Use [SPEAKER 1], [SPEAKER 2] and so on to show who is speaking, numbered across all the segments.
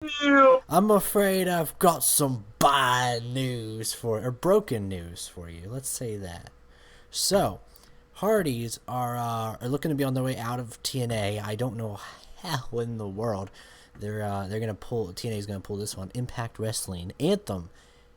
[SPEAKER 1] I'm afraid I've got some bad news or broken news for you. Let's say that. So, Hardys are looking to be on their way out of TNA. I don't know how in the world they're gonna pull. TNA is gonna pull this one. Impact Wrestling Anthem,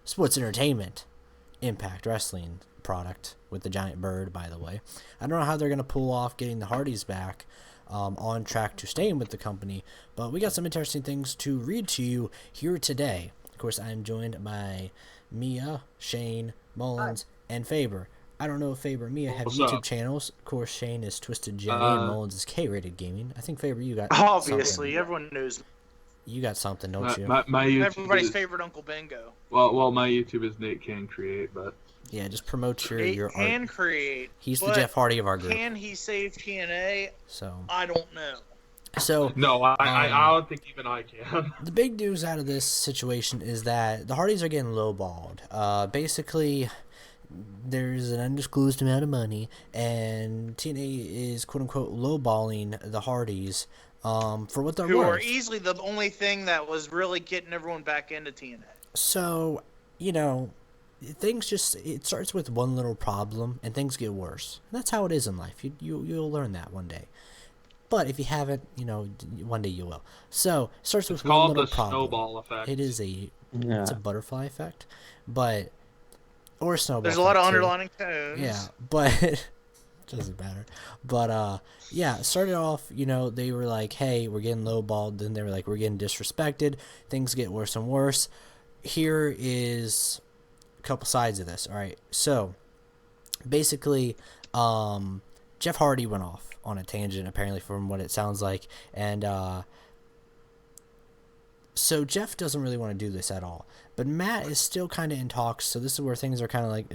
[SPEAKER 1] Sports Entertainment, Impact Wrestling product with the giant bird. By the way, I don't know how they're gonna pull off getting the Hardys back. On track to staying with the company, but we got some interesting things to read to you here today. Of course, I am joined by Mia, Shane, Mullins, and Faber. I don't know if Faber and Mia have
[SPEAKER 2] What's
[SPEAKER 1] YouTube
[SPEAKER 2] up?
[SPEAKER 1] channels. Of course, Shane is Twisted J and
[SPEAKER 2] Uh,
[SPEAKER 1] Mullins is K-rated gaming. I think Faber, you got something.
[SPEAKER 3] Obviously, everyone knows.
[SPEAKER 1] You got something, don't
[SPEAKER 2] my,
[SPEAKER 1] you?
[SPEAKER 2] my my YouTube
[SPEAKER 3] Everybody's
[SPEAKER 2] is
[SPEAKER 3] favorite Uncle Bingo.
[SPEAKER 2] my YouTube is Nate Can Create, but
[SPEAKER 1] Yeah, just promote
[SPEAKER 3] Nate
[SPEAKER 1] your art.
[SPEAKER 3] can create,
[SPEAKER 1] He's the
[SPEAKER 3] but
[SPEAKER 1] Jeff Hardy of our group.
[SPEAKER 3] can he save TNA?
[SPEAKER 1] So,
[SPEAKER 3] I don't know.
[SPEAKER 1] so
[SPEAKER 2] no, I
[SPEAKER 1] um,
[SPEAKER 2] don't think even I can.
[SPEAKER 1] the big news out of this situation is that the Hardys are getting lowballed. Basically, there's an undisclosed amount of money, and TNA is quote unquote lowballing the Hardys for what they're
[SPEAKER 3] Who are
[SPEAKER 1] worth.
[SPEAKER 3] easily the only thing that was really getting everyone back into TNA.
[SPEAKER 1] So, you know, it starts with one little problem and things get worse. And that's how it is in life. You'll learn that one day. But if you haven't, one day you will. So, it starts
[SPEAKER 2] It's
[SPEAKER 1] with one
[SPEAKER 2] called
[SPEAKER 1] little
[SPEAKER 2] the
[SPEAKER 1] problem.
[SPEAKER 2] snowball effect.
[SPEAKER 1] It is a
[SPEAKER 4] Yeah.
[SPEAKER 1] it's a butterfly effect, but or a snowball
[SPEAKER 3] There's a lot of
[SPEAKER 1] effect, too.
[SPEAKER 3] underlining tones.
[SPEAKER 1] Yeah, but doesn't matter. But yeah, started off, they were like, "Hey, we're getting lowballed." Then they were like, "We're getting disrespected." Things get worse and worse. Here is a couple sides of this. All right, so basically, Jeff Hardy went off on a tangent, apparently, from what it sounds like, and so Jeff doesn't really want to do this at all. But Matt is still kind of in talks, so this is where things are kind of like,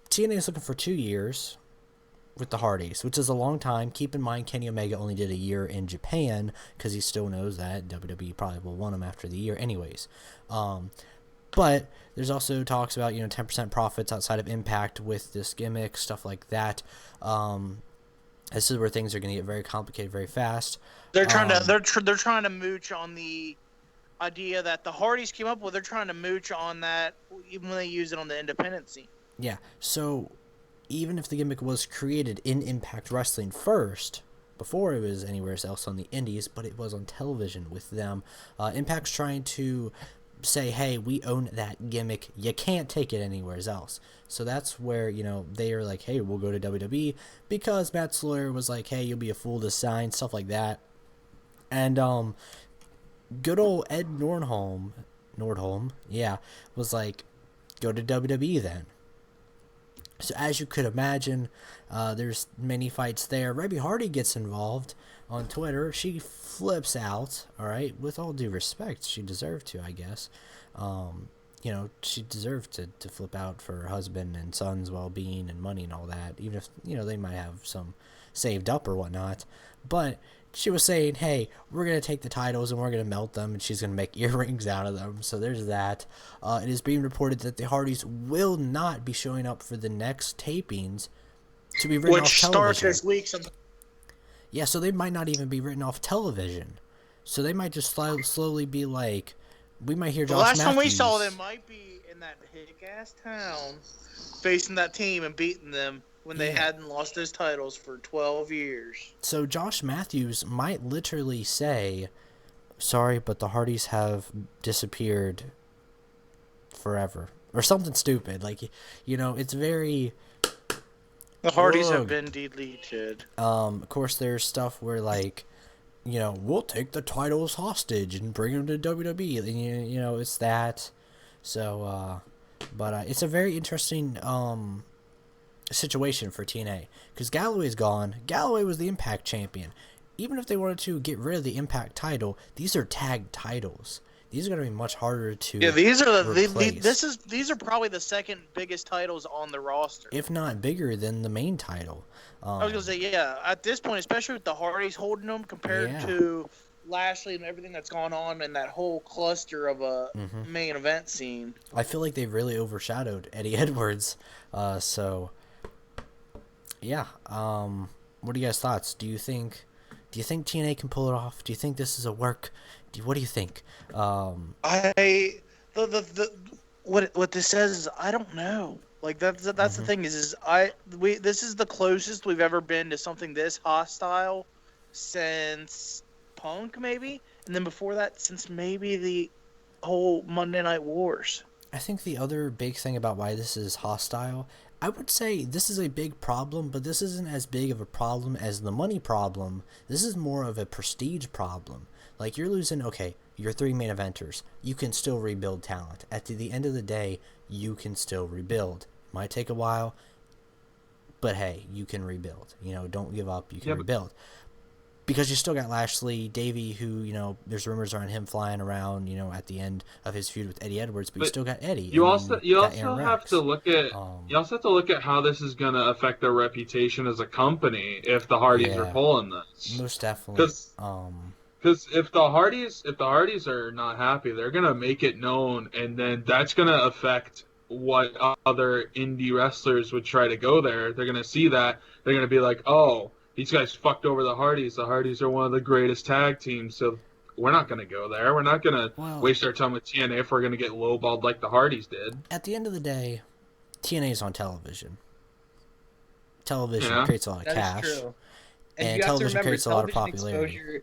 [SPEAKER 1] TNA is looking for 2 years with the Hardys, which is a long time. Keep in mind, Kenny Omega only did a year in Japan because he still knows that WWE probably will want him after the year anyways. But there's also talks about 10% profits outside of Impact with this gimmick, stuff like that. This is where things are going to get very complicated very fast.
[SPEAKER 3] They're trying to they're trying to mooch on the idea that the Hardys came up with. They're trying to mooch on that even when they use it on the independent scene.
[SPEAKER 1] Yeah, so even if the gimmick was created in Impact Wrestling first, before it was anywhere else on the indies, but it was on television with them, Impact's trying to say, hey, we own that gimmick. You can't take it anywhere else. So that's where, they are like, hey, we'll go to WWE because Matt Sawyer was like, hey, you'll be a fool to sign, stuff like that. And good old Ed Nordholm, yeah, was like, go to WWE then. So as you could imagine, there's many fights there. Reby Hardy gets involved on Twitter. She flips out, all right, with all due respect. She deserved to, I guess. She deserved to flip out for her husband and son's well-being and money and all that, even if, they might have some saved up or whatnot. But she was saying, hey, we're going to take the titles and we're going to melt them, and she's going to make earrings out of them. So there's that. It is being reported that the Hardys will not be showing up for the next tapings to be written off
[SPEAKER 3] Which
[SPEAKER 1] television.
[SPEAKER 3] starts this week.
[SPEAKER 1] Yeah, so they might not even be written off television. So they might just slowly be like, we might hear
[SPEAKER 3] The
[SPEAKER 1] Josh
[SPEAKER 3] last
[SPEAKER 1] Matthews.
[SPEAKER 3] time we saw them might be in that hick-ass town facing that team and beating them when they hadn't lost those titles for 12 years.
[SPEAKER 1] So Josh Matthews might literally say, sorry, but the Hardys have disappeared forever. Or something stupid. Like, it's very...
[SPEAKER 3] The Hardys
[SPEAKER 1] Ugh.
[SPEAKER 3] have been deleted.
[SPEAKER 1] Of course, there's stuff where, like, we'll take the titles hostage and bring them to WWE. And, it's that. So, but it's a very interesting situation for TNA. Because Galloway's gone. Galloway was the Impact champion. Even if they wanted to get rid of the Impact title, these are tag titles. These are going to be much harder to
[SPEAKER 3] These are
[SPEAKER 1] replace.
[SPEAKER 3] these are probably the second biggest titles on the roster.
[SPEAKER 1] If not bigger than the main title.
[SPEAKER 3] I was gonna say, yeah. At this point, especially with the Hardys holding them compared to Lashley and everything that's gone on in that whole cluster of a main event scene.
[SPEAKER 1] I feel like they've really overshadowed Eddie Edwards. So, yeah. What are you guys' thoughts? Do you think Do you think TNA can pull it off? Do you think this is a work? What do you think?
[SPEAKER 3] What this says is I don't know. Like that's the thing this is the closest we've ever been to something this hostile since Punk maybe, and then before that since maybe the whole Monday Night Wars.
[SPEAKER 1] I think the other big thing about why this is hostile, I would say this is a big problem, but this isn't as big of a problem as the money problem. This is more of a prestige problem. Like, you're losing, okay, your 3 main eventers. You can still rebuild talent. At the end of the day, you can still rebuild. Might take a while, but hey, you can rebuild. You know, don't give up. You can rebuild. Because you still got Lashley, Davey, who, you know, there's rumors around him flying around, you know, at the end of his feud with Eddie Edwards, but you still got Eddie.
[SPEAKER 2] You also have to look at how this is going to affect their reputation as a company if the Hardys are pulling this.
[SPEAKER 1] Most definitely.
[SPEAKER 2] Because if the Hardys are not happy, they're going to make it known, and then that's going to affect what other indie wrestlers would try to go there. They're going to see that. They're going to be like, oh, these guys fucked over the Hardys. The Hardys are one of the greatest tag teams, so we're not going to go there. We're not going to waste our time with TNA if we're going to get lowballed like the Hardys did.
[SPEAKER 1] At the end of the day, TNA is on television. Television creates a lot of cash.
[SPEAKER 4] Is true.
[SPEAKER 1] And television creates a lot of popularity.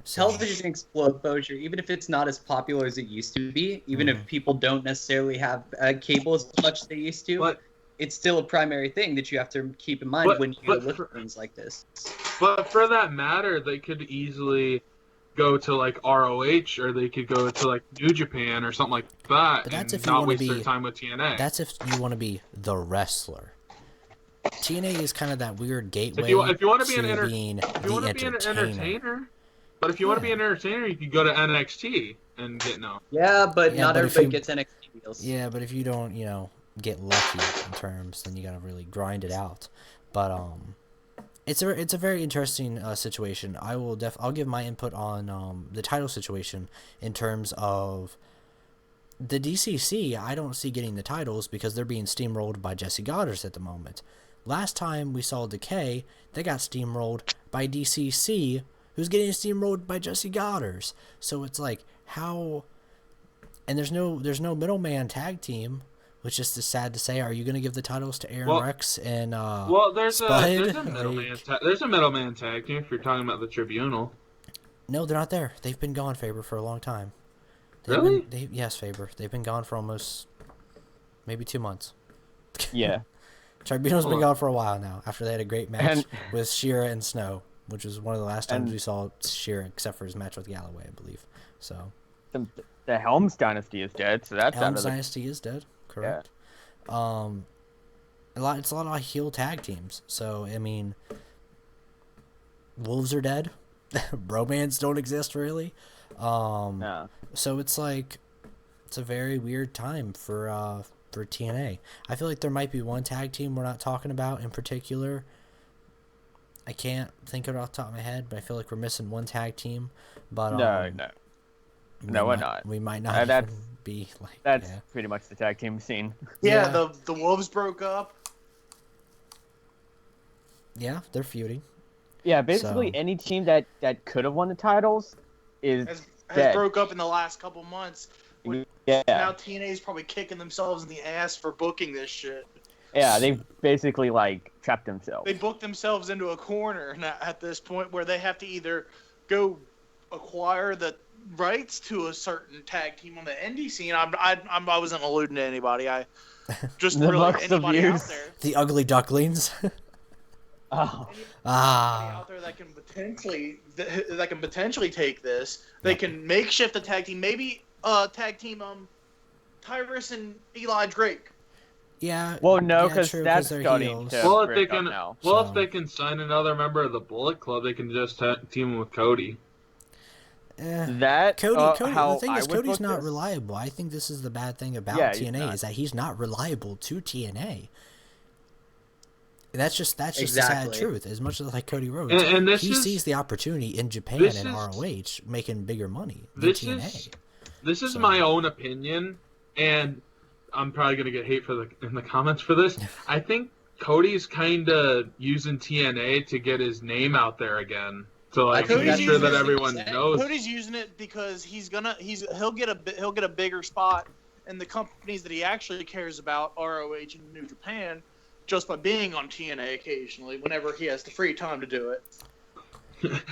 [SPEAKER 4] Television exposure, even if it's not as popular as it used to be, even if people don't necessarily have cable as much as they used to, it's still a primary thing that you have to keep in mind when you look at things like this.
[SPEAKER 2] But for that matter, they could easily go to like ROH, or they could go to like New Japan or something like that,
[SPEAKER 1] but that's
[SPEAKER 2] and
[SPEAKER 1] if you
[SPEAKER 2] not
[SPEAKER 1] want
[SPEAKER 2] waste
[SPEAKER 1] to be,
[SPEAKER 2] their time with TNA.
[SPEAKER 1] That's if you want to be the wrestler. TNA is kind of that weird gateway
[SPEAKER 2] if you want to be
[SPEAKER 1] to
[SPEAKER 2] an
[SPEAKER 1] being
[SPEAKER 2] be an entertainer. But if you want to be an entertainer, you could go to NXT and get known.
[SPEAKER 4] Yeah, but not everybody gets NXT deals.
[SPEAKER 1] Yeah, but if you don't, you know, get lucky in terms, then you gotta really grind it out. But it's a very interesting situation. I'll give my input on the title situation in terms of the DCC. I don't see getting the titles because they're being steamrolled by Jesse Goddard at the moment. Last time we saw Decay, they got steamrolled by DCC, who's getting steamrolled by Jesse Goddard. So it's like, how? And there's no middleman tag team, which is sad to say. Are you going to give the titles to Aaron Rex and
[SPEAKER 2] there's a middleman tag team if you're talking about the Tribunal.
[SPEAKER 1] No, they're not there. They've been gone, Faber, for a long time.
[SPEAKER 2] Really?
[SPEAKER 1] Yes, Faber. They've been gone for almost maybe 2 months.
[SPEAKER 4] Yeah.
[SPEAKER 1] Tribunal's been gone for a while now, after they had a great match with Shearer and Snow, which was one of the last times we saw Shearer, except for his match with Galloway, I believe. So
[SPEAKER 5] the Helms dynasty is dead, so that's
[SPEAKER 1] Helms dynasty is dead. Correct. Yeah. It's a lot of heel tag teams. So I mean, Wolves are dead. Bromans don't exist really.
[SPEAKER 5] No.
[SPEAKER 1] So it's like, it's a very weird time for TNA. I feel like there might be one tag team we're not talking about in particular. I can't think of it off the top of my head, but I feel like we're missing one tag team. But
[SPEAKER 5] No, we're not.
[SPEAKER 1] We might not even be like.
[SPEAKER 5] That's pretty much the tag team scene.
[SPEAKER 3] Yeah, the Wolves broke up.
[SPEAKER 1] Yeah, they're feuding.
[SPEAKER 5] Yeah, basically any team that could have won the titles has
[SPEAKER 3] broke up in the last couple months.
[SPEAKER 5] Yeah.
[SPEAKER 3] Now TNA's probably kicking themselves in the ass for booking this shit.
[SPEAKER 5] Yeah, they've basically like trapped themselves.
[SPEAKER 3] They booked themselves into a corner at this point where they have to either go acquire the rights to a certain tag team on the indie scene. I wasn't alluding to anybody. I just really anybody out there.
[SPEAKER 1] The Ugly Ducklings.
[SPEAKER 3] Anybody out there that can potentially take this. They can makeshift a tag team. Maybe tag team Tyrus and Eli Drake.
[SPEAKER 1] Yeah.
[SPEAKER 5] Well, no, because that's starting to
[SPEAKER 2] if they can sign another member of the Bullet Club, they can just team with Cody.
[SPEAKER 1] Cody.
[SPEAKER 5] The
[SPEAKER 1] thing is, Cody's not reliable. I think this is the bad thing about TNA is that he's not reliable to TNA. That's just the sad truth. As much as like Cody Rhodes, he sees the opportunity in Japan and ROH making bigger money than TNA.
[SPEAKER 2] This is my own opinion, and I'm probably gonna get hate in the comments for this. I think Cody's kind of using TNA to get his name out there again. to like
[SPEAKER 4] think
[SPEAKER 2] make
[SPEAKER 4] that's
[SPEAKER 2] sure that
[SPEAKER 4] what
[SPEAKER 2] everyone
[SPEAKER 4] he said.
[SPEAKER 2] knows.
[SPEAKER 3] Cody's using it because he'll get a bigger spot, and the companies that he actually cares about, ROH and New Japan, just by being on TNA occasionally whenever he has the free time to do it.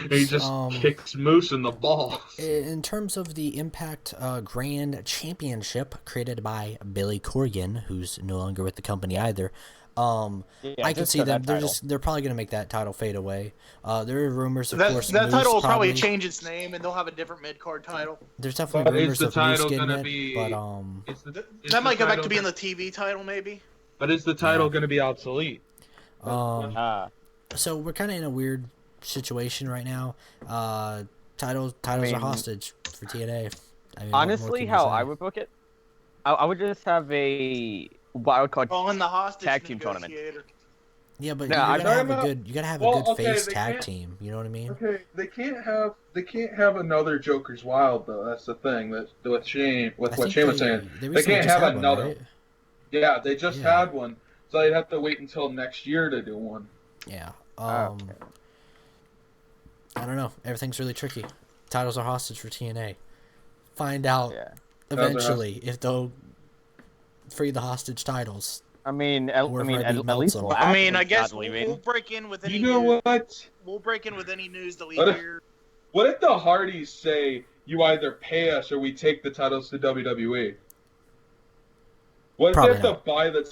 [SPEAKER 2] He just kicks Moose in the balls.
[SPEAKER 1] In terms of the Impact Grand Championship created by Billy Corgan, who's no longer with the company either, I can see them. They're probably going to make that title fade away. There are rumors, of course.
[SPEAKER 3] That
[SPEAKER 1] Moose
[SPEAKER 3] title will probably change its name, and they'll have a different mid card title.
[SPEAKER 1] There's definitely rumors of Moose getting
[SPEAKER 3] that might go back to being the TV title, maybe.
[SPEAKER 2] But is the title going to be obsolete?
[SPEAKER 1] So we're kind of in a weird situation right now. Titles are hostage for TNA.
[SPEAKER 5] Honestly, how I would book it, I would just have what I would call
[SPEAKER 3] in the hostage
[SPEAKER 5] tag team tournament.
[SPEAKER 1] Yeah, but you gotta have a good face tag team. You know what I mean?
[SPEAKER 2] Okay, they can't have another Joker's Wild though. That's the thing that what Shane was saying. They can't have another.
[SPEAKER 1] Right?
[SPEAKER 2] Yeah, they just had one, so they'd have to wait until next year to do one.
[SPEAKER 1] Yeah. I don't know. Everything's really tricky. Titles are hostage for TNA. Find out eventually if they'll free the hostage titles.
[SPEAKER 5] At least.
[SPEAKER 3] I guess we'll break in with any.
[SPEAKER 2] You know what?
[SPEAKER 3] We'll break in with any news that we hear.
[SPEAKER 2] What if the Hardys say you either pay us or we take the titles to WWE? What if they have to buy the title?